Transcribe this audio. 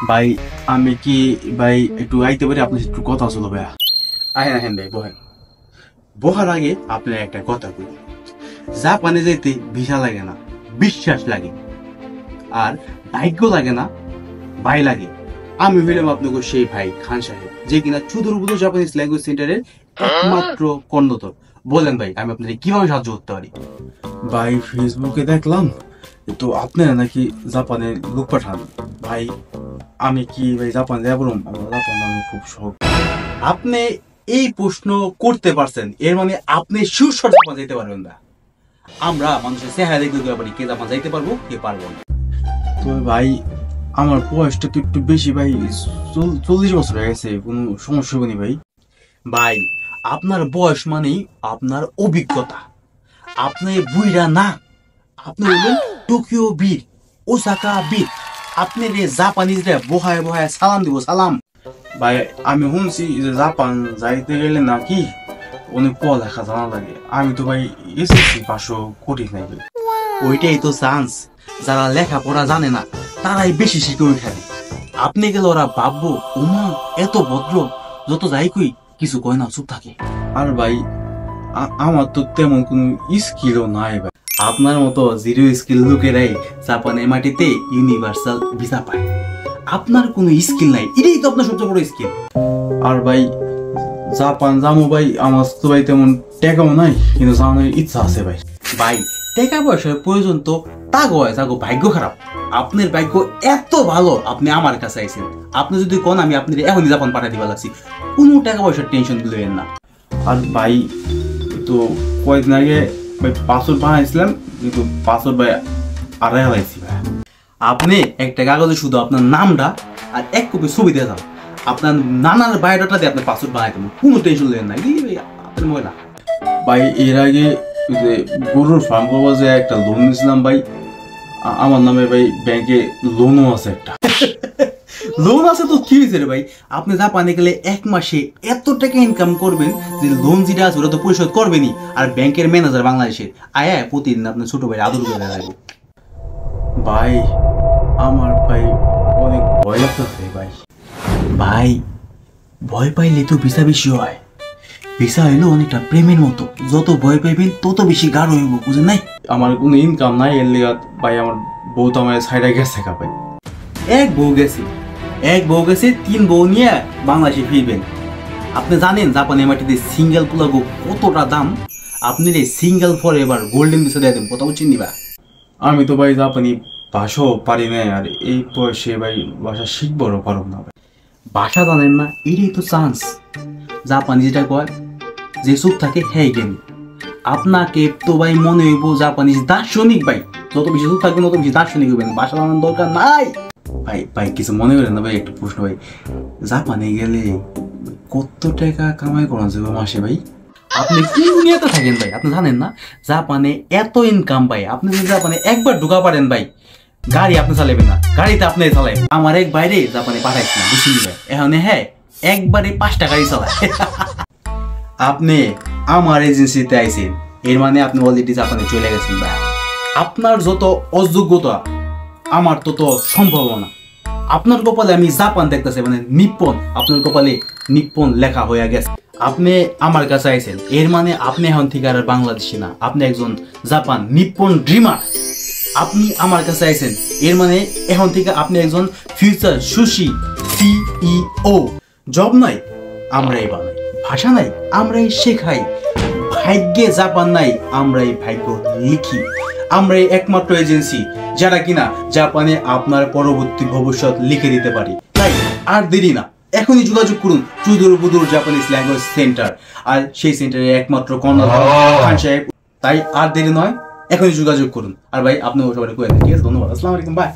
ভাই আমি কি ভাই একটু আইতে পারি? আপনার একটু কথা ছিল ভাইয়া। আহেন আহেন ভাই বহেন। বহার আগে আপনার একটা কথা বলি, জাপানে যেতে ভিসা লাগে না, বিশ্বাস লাগে। আর ভাগ্য লাগে না, ভাই লাগে। আমি হইলাম আপনাকে সেই ভাই খান সাহেব, যে কিনা চুদুরবুদু জাপানিজ ল্যাঙ্গুয়েজ সেন্টারের একমাত্র কর্ণধর। বলেন ভাই, আমি আপনাদের কিভাবে সাহায্য করতে পারি? ভাই ফেসবুকে দেখলাম তো আপনারা নাকি জাপানে লোক পাঠান। ভাই আমি কি ভাই জাপান যাব? আমার জাপান আমি খুব শখ। আপনি এই প্রশ্ন করতে পারছেন, এর মানে আপনি শীর্ষ জাপান যাইতে পারবেন না। আমরা মানুষের চেহারা দেখতে পারি কে জাপান যাইতে পারবো, কে পারবো না। তো ভাই আমার বয়সটা তো একটু বেশি ভাই, 40 বছর হয়ে গেছে, কোনো সমস্যা নেই ভাই। ভাই আপনার বয়স মানেই আপনার অভিজ্ঞতা। আপনি বুইরা না, আপনি হলেন টোকিও বীর, ওসাকা বীর। আপনি রে জাপানিজরা বহায় বহায় সালাম দিব, সালাম। ভাই আমি শুনছি যে জাপান যাইতে গেলে নাকি অনেক পড়ালেখা জানা লাগে। আমি তো ভাই এসএসসি পাশও করি নাই ভাই। ওইটাই তো চান্স, যারা লেখাপড়া জানে না তারাই বেশি শিখে উঠে। আপনি গেলে ওরা ভাববো ওমা এত ভদ্র, যত যাই কই কিছু কয় না, চুপ থাকে। আর ভাই আমার তো তেমন কোনো স্কিলও নাই ভাই। আপনার মতো জিরো স্কিল লোকেরাই জাপানের মাটিতে ইউনিভার্সাল ভিসা পায়। আপনার কোনো স্কিল নাই, এটাই তো আপনার সবচেয়ে বড় স্কিল। আর ভাই জাপান যাবো ভাই, আমার তো ভাই তেমন টাকাও নাই, কিন্তু জানার ইচ্ছা আছে ভাই। ভাই টাকা পয়সার প্রয়োজন তো তাগো হয়, তাগো ভাগ্য খারাপ। আপনার ভাগ্য এত ভালো, আপনি আমার কাছে আইছেন। আপনি যদি কোন আমি আপনার এখনই জাপান পাঠাই দিবা লাগছি, কোনো টাকা পয়সার টেনশন দিলেন না। আর ভাই তো কয়েকদিন আগে ভাই পাসপোর্ট বানাইছিলাম, কিন্তু পাসপোর্ট ভাই আড়াই হারাইছি ভাই। আপনি একটা কাগজে শুধু আপনার নামটা আর এক কপি ছবি দিয়ে যান, আপনার নানার বায়োডাটা দিয়ে আপনার পাসপোর্ট বানাই দেবেন, কোনো টেনশন নেন না। আপনার মহিলা ভাই এর আগে যে গরুর ফার্ম করবো যে একটা লোন নিয়েছিলাম ভাই, আমার নামে ভাই ব্যাংকে লোনও আছে একটা। লোন আছে তো কি হয়েছে রে ভাই? আপনি জাপানে গেলে এক মাসে এত টাকা ইনকাম করবেন যে লোন যেটা আছে ওটা তো পরিশোধ করবেনই। আর ব্যাংকের ম্যানেজার বাংলাদেশের আয়া প্রতিদিন আপনার ছোট ভাই আদর করে রাখবো। ভাই আমার ভাই অনেক ভয় লাগতেছে ভাই। ভাই ভয় পাইলে তো ভিসা বেশি হয়। ভিসা হইলো অনেকটা প্রেমের মতো, যত ভয় পাইবেন তত বেশি গাঢ় হইব, বুঝেন নাই? আমার কোনো ইনকাম নাই, এর লিগা ভাই আমার বউ তো আমার সাইডে গেছে ভাই। এক বউ গেছে 3 বউ নিয়ে বাংলাদেশে ফিরবেন। আপনি জানেন জাপানের মাটিতে সিঙ্গেল পোলাগো কতটা দাম? আপনি রে single for ever golden visa দিয়ে দেন, কথা বলছেন নিবা? আমি তো ভাই জাপানি ভাষাও পারি না, আর এই বয়সে ভাই ভাষা শিখবো পারব না ভাই। ভাষা জানেন না, এটাই তো চান্স। জাপানি যেটা কয় যে চুপ থাকে হ্যাঁ জ্ঞানী। আপনাকে তো ভাই মনে হইব জাপানিজ দার্শনিক ভাই, যত বেশি চুপ থাকবেন তত বেশি দার্শনিক হইবেন, ভাষা জানার দরকার নাই। ভাই ভাই কিছু মনে করেন না ভাই, একটু প্রশ্ন ভাই, জাপানে গেলে কত টাকা কামাই করা যাবে মাসে ভাই? আপনি কি দুনিয়াতে থাকেন ভাই, আপনি জানেন না জাপানে এত ইনকাম ভাই? আপনি যদি জাপানে একবার ঢুকা পারেন ভাই, গাড়ি আপনি চালাবেন না, গাড়িতে আপনি চালাবেন। আমার এক বাইরে জাপানে পাঠাইছিলাম, বুঝলি ভাই? এখন হ্যাঁ একবারে 5টা গাড়ি চালায়। আপনি আমার এজেন্সিতে আইছেন, এর মানে আপনি অলরেডি জাপানে চলে গেছেন ভাই। আপনার যত অযোগ্যতা আমার তত সম্ভাবনা। আপনার কপালে আমি জাপান দেখতেছি, মানে নিপ্পন, আপনার কপালে নিপ্পন লেখা হয়ে গেছে। আপনি আমার কাছে আইছেন, এর মানে আপনি এখন থেকে আর বাংলাদেশি না, আপনি একজন জাপান নিপ্পন ড্রিমার। আপনি আমার কাছে আইছেন, এর মানে এখন থেকে আপনি একজন ফিউচার সুশি সিইও। জব নাই আমরাই বানাই, ভাষা নাই আমরাই শেখাই, ভাগ্যে জাপান নাই আমরাই ভাগ্য লিখি। আমরাই একমাত্র এজেন্সি যারা কিনা জাপানে আপনার পরবর্তী ভবিষ্যৎ লিখে দিতে পারি। তাই আর দেরি না, এখনই যোগাযোগ করুন চুদুরবুদুর জাপানিজ ল্যাঙ্গুয়েজ সেন্টার। আর সেই সেন্টারে একমাত্র কর্ণধার খান সাহেব। তাই আর দেরি নয়, এখনই যোগাযোগ করুন। আর ভাই আপনি সবাই কয়ে দেন, ঠিক আছে? ধন্যবাদ, আসসালামু আলাইকুম, বাই।